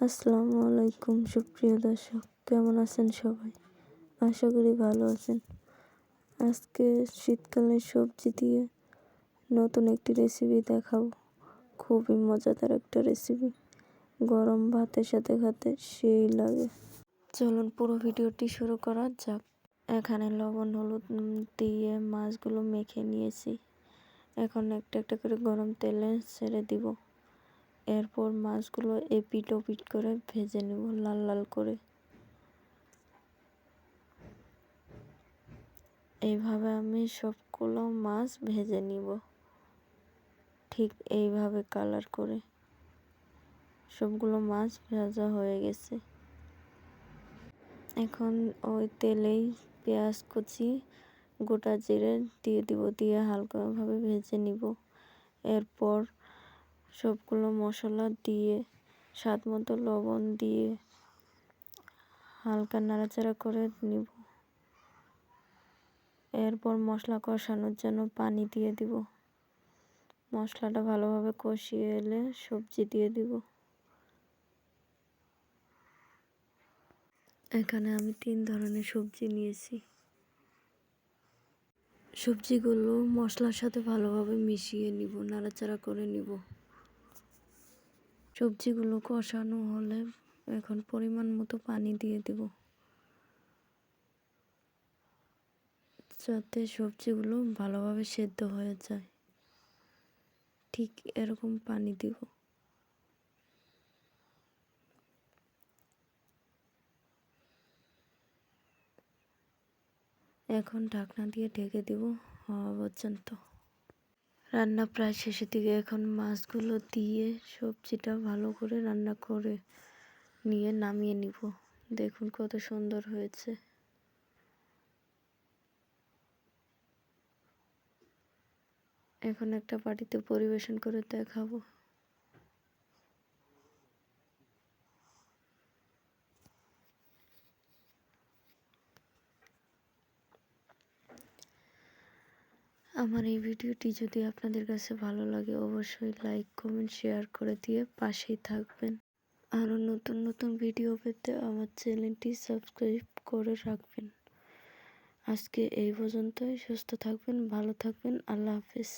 আসসালামু আলাইকুম সুপ্রিয় দর্শক, কেমন আছেন সবাই? আশা করি ভালো আছেন। আজকে শীতকালের সবজি দিয়ে নতুন একটি রেসিপি দেখাবো। খুবই মজাদার একটা রেসিপি, গরম ভাতের সাথে খেতে সেই লাগে। চলুন পুরো ভিডিওটি শুরু করা যাক। এখানে লবণ হলুদ দিয়ে মাছগুলো মেখে নিয়েছি। এখন একটা একটা করে গরম তেলে ছেড়ে দিব। এরপর মাছগুলো এপিট ওপিট করে ভেজে নেব লাল লাল করে। এইভাবে আমি সবগুলো মাছ ভেজে নিব, ঠিক এইভাবে কালার করে। সবগুলো মাছ ভাজা হয়ে গেছে। এখন ওই তেলেই পেঁয়াজ কুচি, গোটা জিরে দিয়ে দিব, দিয়ে হালকাভাবে ভেজে নিব। এরপর সবগুলো মশলা দিয়ে স্বাদ মতো লবণ দিয়ে হালকা নাড়াচাড়া করে নিব। এরপর মশলা কষানোর জন্য পানি দিয়ে দিব। মশলাটা ভালোভাবে কষিয়ে এলে সবজি দিয়ে দিব। এখানে আমি 3 ধরনের সবজি নিয়েছি। সবজিগুলো মশলার সাথে ভালোভাবে মিশিয়ে নিব, নাড়াচাড়া করে নিব। সবজিগুলো কষানো হলে এখন পরিমাণ মতো পানি দিয়ে দেব, যাতে সবজিগুলো ভালোভাবে সেদ্ধ হয়ে যায়। ঠিক এরকম পানি দিব। এখন ঢাকনা দিয়ে ঢেকে দিব হওয়া পর্যন্ত। রান্না প্রায় শেষের দিকে। এখন মাছগুলো দিয়ে সবজিটা ভালো করে রান্না করে নিয়ে নামিয়ে নিব। দেখুন কত সুন্দর হয়েছে। এখন একটা বাটিতে পরিবেশন করে দেখাবো। আমার এই ভিডিওটি যদি আপনাদের কাছে ভালো লাগে, অবশ্যই লাইক কমেন্ট শেয়ার করে দিয়ে পাশেই থাকবেন। আরও নতুন নতুন ভিডিও পেতে আমার চ্যানেলটি সাবস্ক্রাইব করে রাখবেন। আজকে এই পর্যন্তই। সুস্থ থাকবেন, ভালো থাকবেন। আল্লাহ হাফেজ।